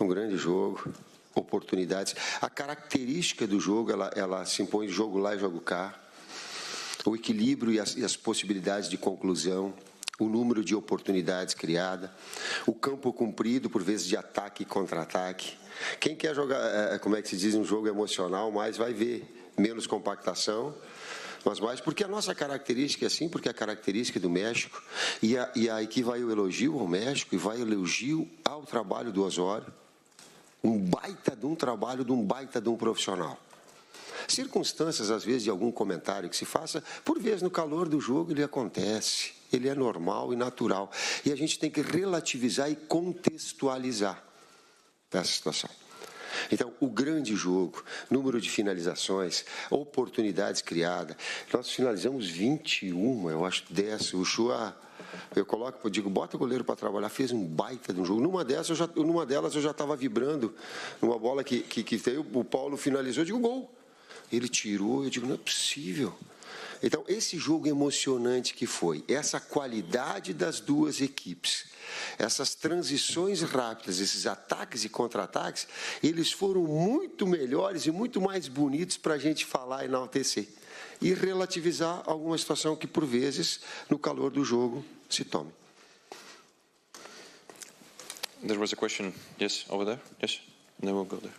um grande jogo, oportunidades. A característica do jogo, ela se impõe jogo lá e jogo cá. O equilíbrio e as possibilidades de conclusão, o número de oportunidades criadas, o campo comprido, por vezes de ataque e contra-ataque. Quem quer jogar, como é que se diz, um jogo emocional, mais vai ver menos compactação, mas mais porque a nossa característica é assim, porque a característica do México, e aqui vai o elogio ao México e vai o elogio ao trabalho do Osório, um baita de um trabalho de um baita de um profissional. Circunstâncias, às vezes, de algum comentário que se faça, por vezes, no calor do jogo, ele acontece, ele é normal e natural, e a gente tem que relativizar e contextualizar essa situação. Então, o grande jogo, número de finalizações, oportunidades criadas. Nós finalizamos 21, eu acho, 10. O Chua, eu digo, bota o goleiro para trabalhar, fez um baita de um jogo. Numa delas eu já estava vibrando, numa bola que veio, o Paulo finalizou, eu digo, gol. Ele tirou, eu digo, não é possível. Então, esse jogo emocionante que foi, essa qualidade das duas equipes, essas transições rápidas, esses ataques e contra-ataques, eles foram muito melhores e muito mais bonitos para a gente falar e enaltecer. E relativizar alguma situação que, por vezes, no calor do jogo, se tome. There was a question, yes, over there, yes, and then we'll go there.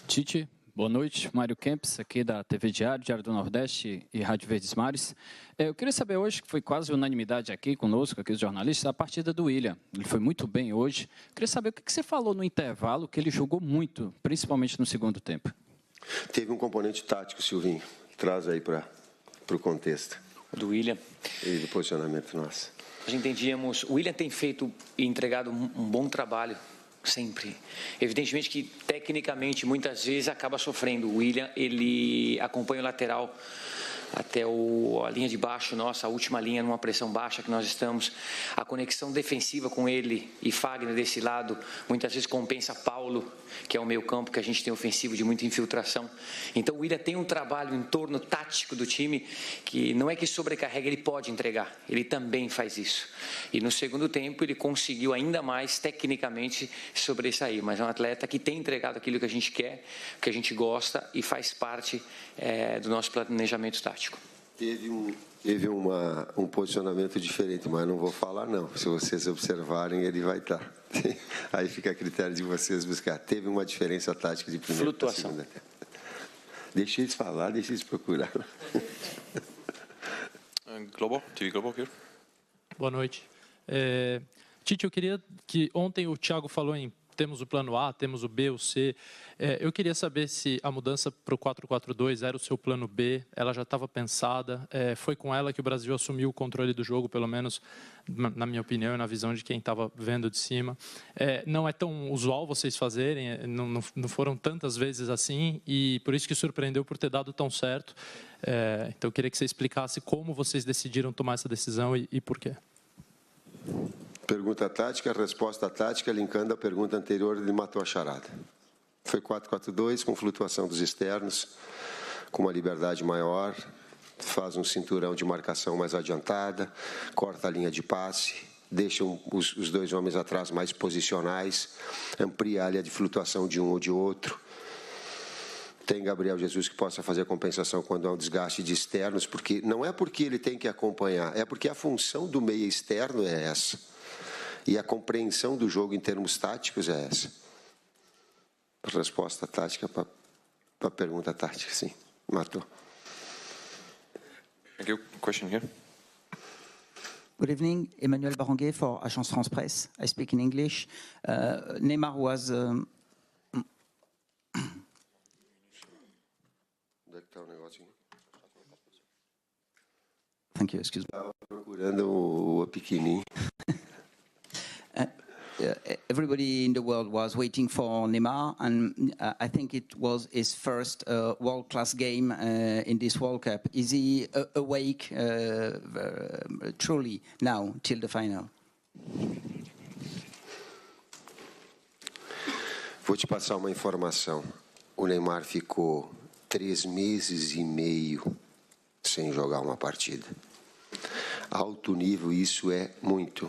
Tite, boa noite. Mário Kempis, aqui da TV Diário do Nordeste e Rádio Verdes Mares. Eu queria saber hoje, que foi quase unanimidade aqui conosco, aqui os jornalistas, a partida do William. Ele foi muito bem hoje. Eu queria saber o que você falou no intervalo, que ele jogou muito, principalmente no segundo tempo. Teve um componente tático, Silvinho. Traz aí para o contexto. Do William. E do posicionamento nosso. Nós entendíamos, o William tem feito e entregado um bom trabalho, sempre. Evidentemente que, tecnicamente, muitas vezes acaba sofrendo. O William, ele acompanha o lateral até a linha de baixo nossa, a última linha numa pressão baixa que nós estamos. A conexão defensiva com ele e Fagner desse lado, muitas vezes compensa Paulo, que é o meio campo que a gente tem ofensivo de muita infiltração. Então o William tem um trabalho em torno tático do time que não é que sobrecarrega, ele pode entregar, ele também faz isso. E no segundo tempo ele conseguiu ainda mais tecnicamente sobressair, mas é um atleta que tem entregado aquilo que a gente quer, que a gente gosta e faz parte do nosso planejamento tático. Teve um posicionamento diferente, mas não vou falar não. Se vocês observarem, ele vai estar. Aí fica a critério de vocês buscar. Teve uma diferença tática de primeira para segunda. Deixa eles falar, deixa eles procurar. Globo, TV Globo here. Boa noite. Tite, eu queria que ontem o Thiago falou em temos o plano A, temos o B, o C. Eu queria saber se a mudança para o 4-4-2 era o seu plano B, ela já estava pensada, foi com ela que o Brasil assumiu o controle do jogo, pelo menos na minha opinião e na visão de quem estava vendo de cima. Não é tão usual vocês fazerem, não foram tantas vezes assim, e por isso que surpreendeu por ter dado tão certo. Então eu queria que você explicasse como vocês decidiram tomar essa decisão e por quê. Pergunta tática, resposta tática, linkando a pergunta anterior, ele matou a charada. Foi 4-4-2, com flutuação dos externos, com uma liberdade maior, faz um cinturão de marcação mais adiantada, corta a linha de passe, deixa os dois homens atrás mais posicionais, amplia a área de flutuação de um ou de outro. Tem Gabriel Jesus que possa fazer a compensação quando há um desgaste de externos, porque não é porque ele tem que acompanhar, é porque a função do meia externo é essa. E a compreensão do jogo em termos táticos é essa. Resposta tática para a pergunta tática, sim. Matou. Thank you. Question here. Good evening, Emmanuel Baranguet for Agence France Presse. I speak in English. Neymar was... Thank you, excuse me. Estava procurando o pequenininho. Everybody in the world was waiting for Neymar, and I think it was his first world-class game in this World Cup. Is he awake truly now till the final? Vou te passar uma informação. O Neymar ficou 3 meses e meio sem jogar uma partida. Alto nível, isso é muito.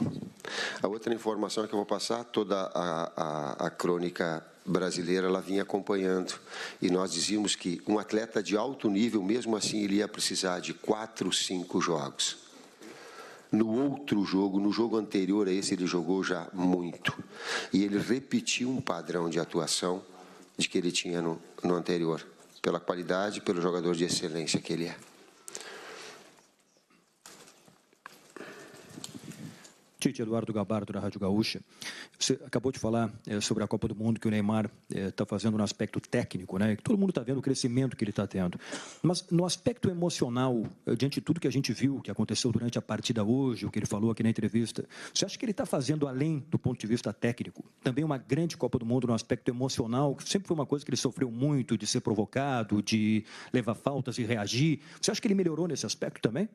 A outra informação que eu vou passar, toda a crônica brasileira, ela vinha acompanhando. E nós dizíamos que um atleta de alto nível, mesmo assim, ele ia precisar de 4, 5 jogos. No outro jogo, no jogo anterior a esse, ele jogou já muito. E ele repetiu um padrão de atuação de que ele tinha no anterior, pela qualidade, pelo jogador de excelência que ele é. Tite, Eduardo Gabardo, da Rádio Gaúcha. Você acabou de falar sobre a Copa do Mundo que o Neymar está fazendo no aspecto técnico, né? Que todo mundo está vendo o crescimento que ele está tendo. Mas no aspecto emocional, diante de tudo que a gente viu, que aconteceu durante a partida hoje, o que ele falou aqui na entrevista, você acha que ele está fazendo, além do ponto de vista técnico, também uma grande Copa do Mundo no aspecto emocional, que sempre foi uma coisa que ele sofreu muito, de ser provocado, de levar faltas e reagir. Você acha que ele melhorou nesse aspecto também?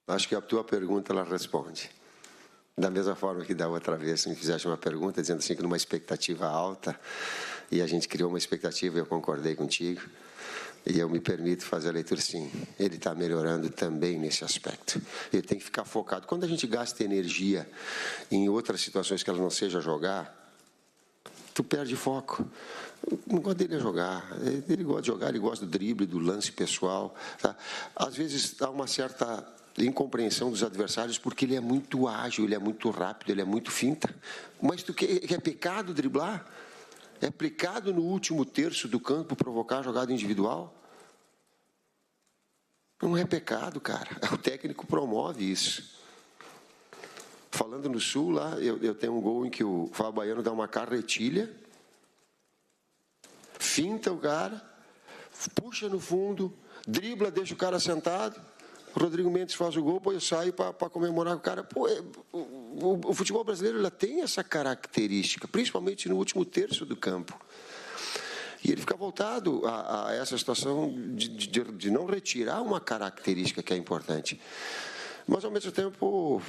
Acho que a tua pergunta, ela responde. Da mesma forma que da outra vez, me fizeste uma pergunta, dizendo assim que numa expectativa alta, e a gente criou uma expectativa, eu concordei contigo, e eu me permito fazer a leitura, sim, ele está melhorando também nesse aspecto. Ele tem que ficar focado. Quando a gente gasta energia em outras situações que ela não seja jogar, tu perde foco. Não gosta dele jogar, ele gosta de jogar, ele gosta do drible, do lance pessoal. Tá? Às vezes dá uma certa incompreensão dos adversários, porque ele é muito ágil, ele é muito rápido, ele é muito finta. Mas é pecado driblar? É pecado no último terço do campo provocar a jogada individual? Não é pecado, cara. O técnico promove isso. Falando no Sul, lá, eu tenho um gol em que o Fábio Baiano dá uma carretilha, finta o cara, puxa no fundo, dribla, deixa o cara sentado. O Rodrigo Mendes faz o gol, depois eu saio para comemorar com o cara. Pô, o futebol brasileiro ele tem essa característica, principalmente no último terço do campo. E ele fica voltado a essa situação de não retirar uma característica que é importante. Mas, ao mesmo tempo,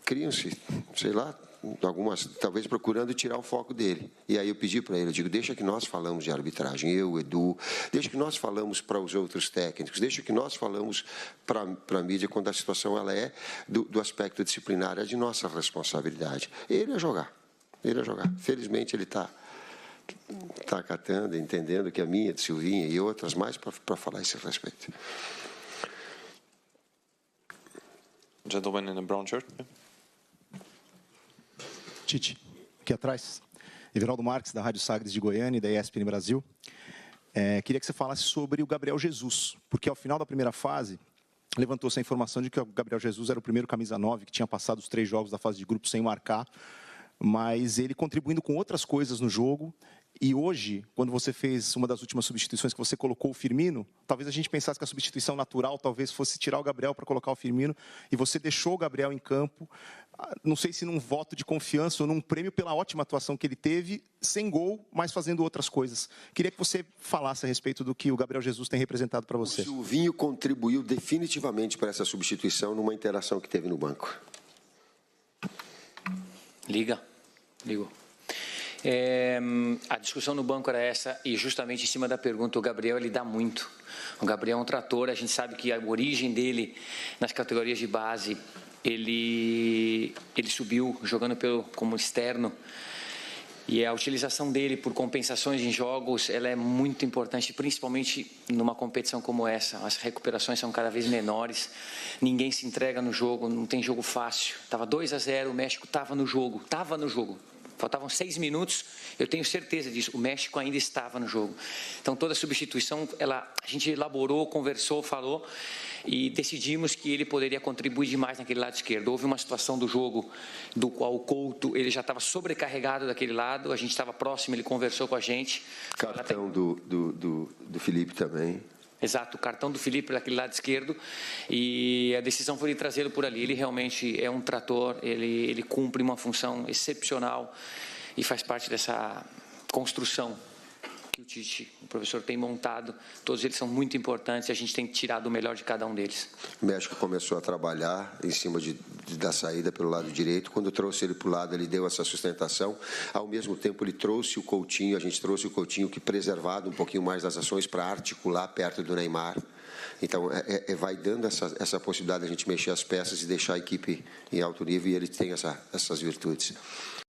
criam-se, sei lá, algumas, talvez procurando tirar o foco dele. E aí eu pedi para ele, eu digo, deixa que nós falamos de arbitragem, eu, Edu, deixa que nós falamos para os outros técnicos, deixa que nós falamos para a mídia quando a situação ela é do aspecto disciplinar, é de nossa responsabilidade. Ele é jogar, ele é jogar. Felizmente ele está acatando, entendendo que a minha, de Silvinha e outras mais para falar a esse respeito. Gentleman in a brown shirt. Tite, aqui atrás, Everaldo Marques, da Rádio Sagres de Goiânia e da ESPN Brasil. Queria que você falasse sobre o Gabriel Jesus, porque ao final da primeira fase, levantou-se a informação de que o Gabriel Jesus era o primeiro camisa 9 que tinha passado os 3 jogos da fase de grupo sem marcar, mas ele contribuindo com outras coisas no jogo. E hoje, quando você fez uma das últimas substituições, que você colocou o Firmino, talvez a gente pensasse que a substituição natural talvez fosse tirar o Gabriel para colocar o Firmino, e você deixou o Gabriel em campo, não sei se num voto de confiança ou num prêmio pela ótima atuação que ele teve, sem gol, mas fazendo outras coisas. Queria que você falasse a respeito do que o Gabriel Jesus tem representado para você. O Silvinho contribuiu definitivamente para essa substituição numa interação que teve no banco. Ligou. A discussão no banco era essa, e justamente em cima da pergunta, o Gabriel ele dá muito. O Gabriel é um trator, a gente sabe que a origem dele nas categorias de base, ele subiu jogando como externo, e a utilização dele por compensações em jogos, ela é muito importante, principalmente numa competição como essa. As recuperações são cada vez menores, ninguém se entrega no jogo, não tem jogo fácil. Estava 2-0, o México estava no jogo. Faltavam 6 minutos, eu tenho certeza disso, o México ainda estava no jogo. Então, toda a substituição, a gente elaborou, conversou, falou, e decidimos que ele poderia contribuir demais naquele lado esquerdo. Houve uma situação do jogo do qual o Couto, ele já estava sobrecarregado daquele lado, a gente estava próximo, ele conversou com a gente. Cartão do Felipe também. Exato, o cartão do Felipe daquele lado esquerdo, e a decisão foi de trazê-lo por ali. Ele realmente é um trator, ele cumpre uma função excepcional e faz parte dessa construção que o Tite, o professor, tem montado. Todos eles são muito importantes e a gente tem que tirar do melhor de cada um deles. O México começou a trabalhar em cima da saída pelo lado direito. Quando trouxe ele para o lado, ele deu essa sustentação. Ao mesmo tempo, ele trouxe o Coutinho, a gente trouxe o Coutinho que preservado um pouquinho mais das ações para articular perto do Neymar. Então, vai dando essa possibilidade de a gente mexer as peças e deixar a equipe em alto nível, e ele tem essas virtudes.